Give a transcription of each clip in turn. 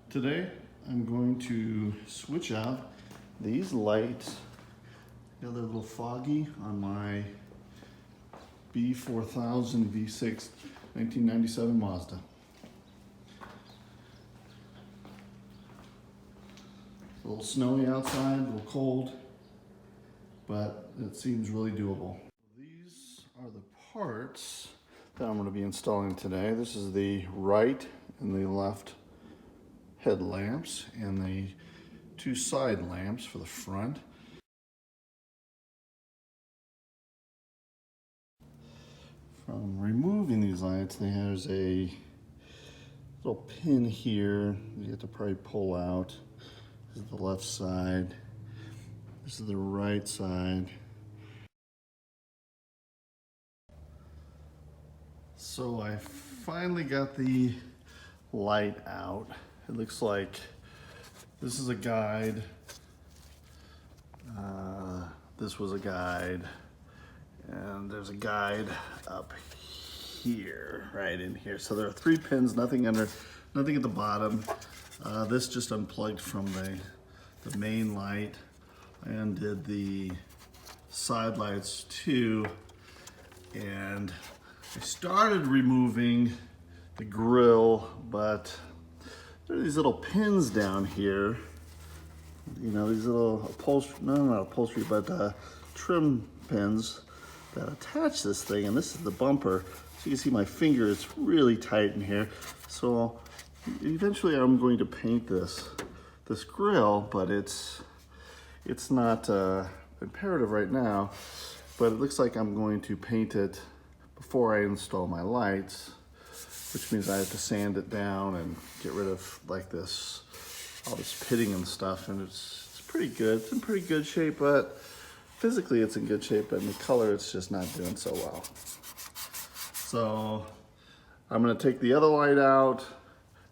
Today I'm going to switch out these lights. They're a little foggy on my B4000 V6 1997 Mazda. A little snowy outside, a little cold, but it seems really doable. These are the parts that I'm going to be installing today. This is the right and the left headlamps and the two side lamps for the front. From removing these lights, there's a little pin here you have to probably pull out. This is the left side. This is the right side. So I finally got the light out. It looks like this is a guide. This was a guide. And there's a guide up here, right in here. So there are 3 pins, nothing at the bottom. This just unplugged from the main light. I undid the side lights too. And I started removing the grill, but there are these little pins down here. You know, these little upholstery, no, not upholstery, but trim pins that attach this thing, and this is the bumper. So you can see my finger is really tight in here. So eventually I'm going to paint this grill, but it's not imperative right now. But it looks like I'm going to paint it before I install my lights, which means I have to sand it down and get rid of like this, all this pitting and stuff. And it's pretty good. It's in pretty good shape, but physically it's in good shape, but in the color it's just not doing so well. So I'm gonna take the other light out,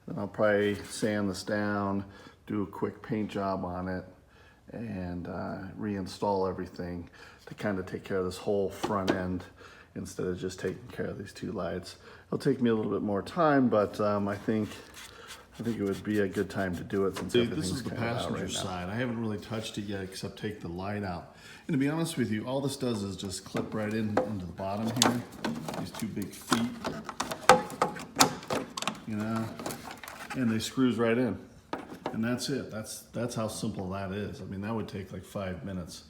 and I'll probably sand this down, do a quick paint job on it, and reinstall everything to kind of take care of this whole front end instead of just taking care of these 2 lights. It'll take me a little bit more time, but I think it would be a good time to do it since everything's This is the passenger side. I haven't really touched it yet except take the light out. And to be honest with you, all this does is just clip right into the bottom here. These 2 big feet, you know, and they screws right in. And that's it. That's how simple that is. I mean, that would take like 5 minutes.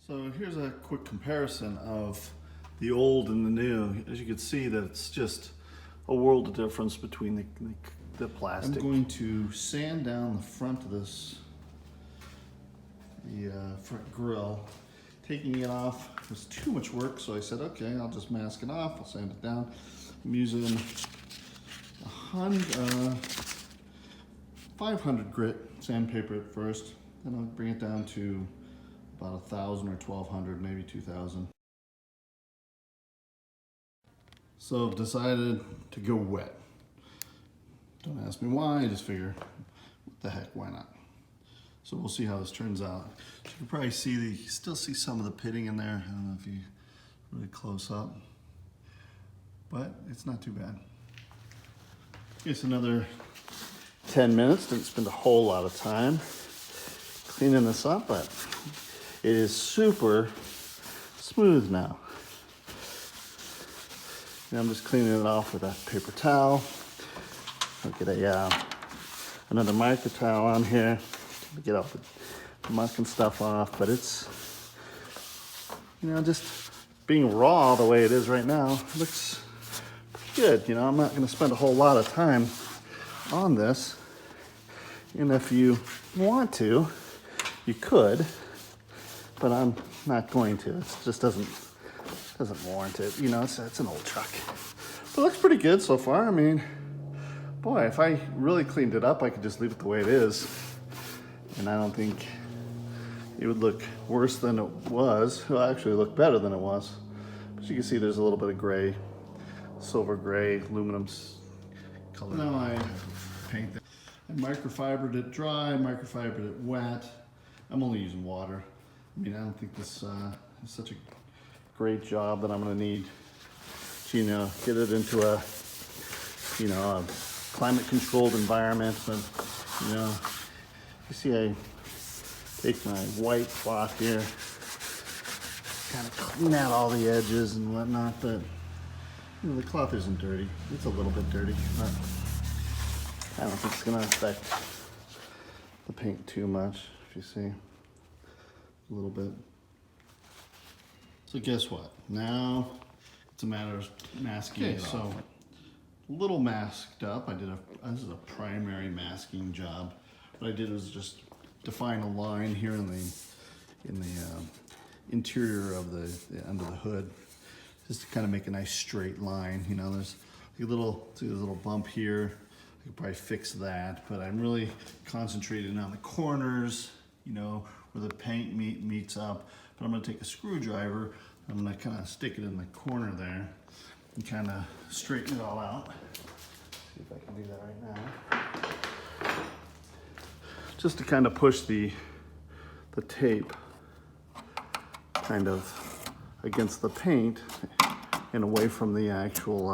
So here's a quick comparison of the old and the new. As you can see, that it's just a world of difference between the plastic. I'm going to sand down the front of this, the front grille. Taking it off was too much work, so I said, okay, I'll just mask it off. I'll sand it down. I'm using 500 grit sandpaper at first, then I'll bring it down to about 1,000 or 1,200, maybe 2,000. So I've decided to go wet. Don't ask me why, I just figure, what the heck, why not? So we'll see how this turns out. You can probably see, you still see some of the pitting in there. I don't know if you really close up, but it's not too bad. It's another 10 minutes, didn't spend a whole lot of time cleaning this up, but it is super smooth now. And I'm just cleaning it off with a paper towel. I'll get another micro towel on here to get all the muck and stuff off, but it's, you know, just being raw the way it is right now, it looks pretty good. You know, I'm not gonna spend a whole lot of time on this, and if you want to, you could, but I'm not going to. It just doesn't warrant it. You know, it's an old truck, but it looks pretty good so far. I mean, boy, if I really cleaned it up, I could just leave it the way it is, and I don't think it would look worse than it was. It'll actually look better than it was. But you can see there's a little bit of gray, silver gray, aluminum color. Now I paint it. I microfibered it dry, microfibered it wet. I'm only using water. I mean, I don't think this is such a great job that I'm gonna need to, you know, get it into a, you know, a climate controlled environment. But You know, you see I take my white cloth here, kind of clean out all the edges and whatnot, but you know, the cloth isn't dirty. It's a little bit dirty, but I don't think it's gonna affect the paint too much, if you see, a little bit. So guess what? Now it's a matter of masking it off. So a little masked up. This is a primary masking job. What I did was just define a line here in the interior of the under the hood, just to kind of make a nice straight line. You know, there's a little bump here. I could probably fix that, but I'm really concentrating on the corners, you know, where the paint meets up. But I'm gonna take a screwdriver, I'm gonna kind of stick it in the corner there and kind of straighten it all out. See if I can do that right now. Just to kind of push the tape kind of against the paint and away from the actual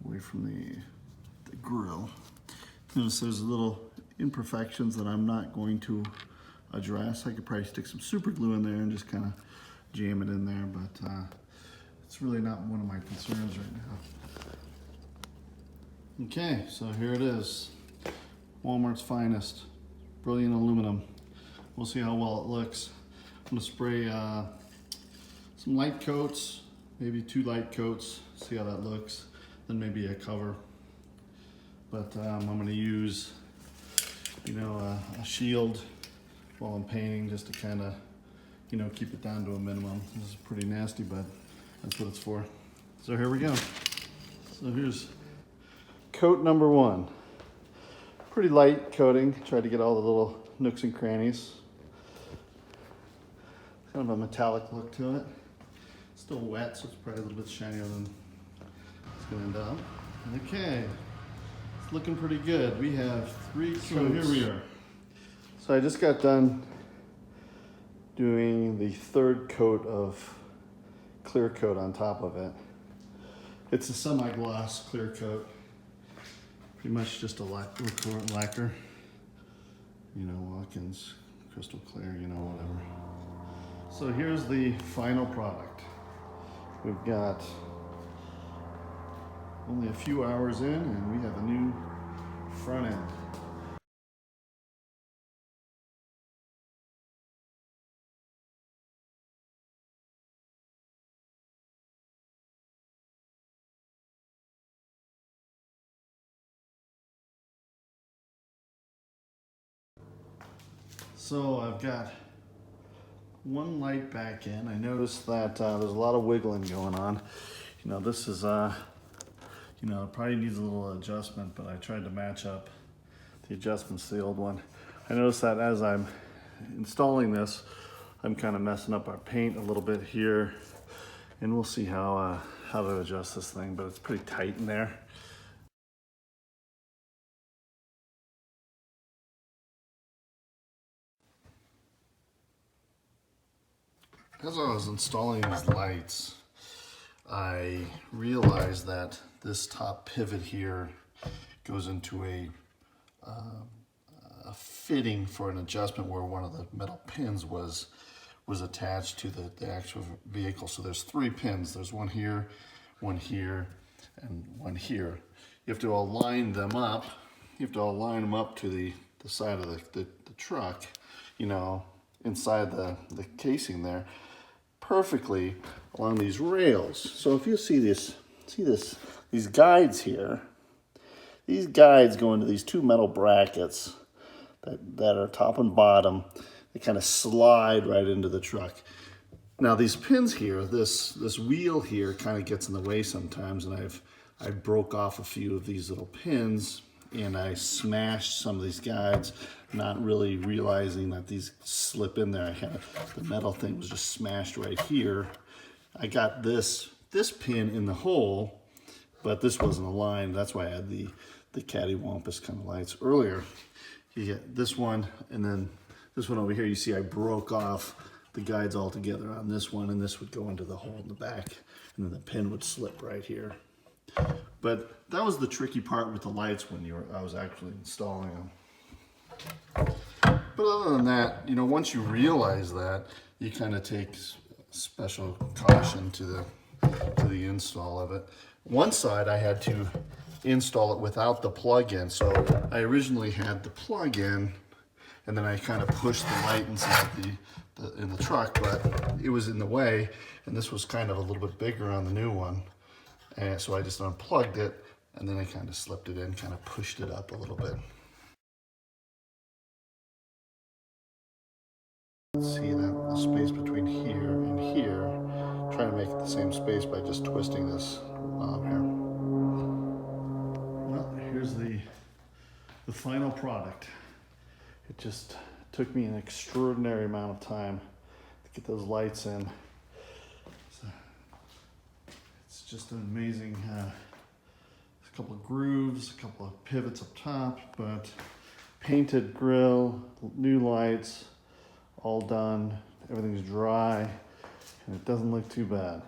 away from the grill. Notice there's little imperfections that I'm not going to address. I could probably stick some super glue in there and just kind of jam it in there, but it's really not one of my concerns right now. Okay, so here it is. Walmart's finest, brilliant aluminum. We'll see how well it looks. I'm gonna spray some light coats, maybe 2 light coats, see how that looks. Then maybe a cover. But I'm gonna use, you know, a shield while I'm painting, just to kind of, you know, keep it down to a minimum. This is pretty nasty, but that's what it's for. So here we go. So here's coat number 1. Pretty light coating. Tried to get all the little nooks and crannies. Kind of a metallic look to it. Still wet, so it's probably a little bit shinier than it's gonna end up. Okay, it's looking pretty good. We have 3 coats. So here we are. So I just got done doing the 3rd coat of clear coat on top of it. It's a semi-gloss clear coat. Pretty much just a lacquer. You know, Watkins, crystal clear, you know, whatever. So here's the final product. We've got only a few hours in and we have a new front end. So I've got one light back in. I noticed that there's a lot of wiggling going on. You know, this is, you know, it probably needs a little adjustment, but I tried to match up the adjustments to the old one. I noticed that as I'm installing this, I'm kind of messing up our paint a little bit here, and we'll see how to adjust this thing, but it's pretty tight in there. As I was installing these lights, I realized that this top pivot here goes into a fitting for an adjustment where one of the metal pins was attached to the actual vehicle. So there's 3 pins. There's one here, and one here. You have to align them up. You have to align them up to the side of the truck, you know, inside the casing there, perfectly along these rails. So if you see these guides here, these guides go into these 2 metal brackets that are top and bottom. They kind of slide right into the truck. Now these pins here, this wheel here kind of gets in the way sometimes, and I broke off a few of these little pins and I smashed some of these guides, not really realizing that these slip in there. The metal thing was just smashed right here. I got this pin in the hole, but this wasn't aligned. That's why I had the cattywampus kind of lights earlier. You get this one, and then this one over here, you see I broke off the guides all together on this one, and this would go into the hole in the back, and then the pin would slip right here. But that was the tricky part with the lights when I was actually installing them. But other than that, you know, once you realize that, you kind of take special caution to the install of it. One side I had to install it without the plug-in, so I originally had the plug-in, and then I kind of pushed the light inside in the truck, but it was in the way, and this was kind of a little bit bigger on the new one, and so I just unplugged it, and then I kind of slipped it in, kind of pushed it up a little bit. See that the space between here and here, trying to make it the same space by just twisting this knob here. Well, here's the final product. It just took me an extraordinary amount of time to get those lights in. So it's just an amazing, a couple of grooves, a couple of pivots up top, but painted grille, new lights, all done. Everything's dry, and it doesn't look too bad.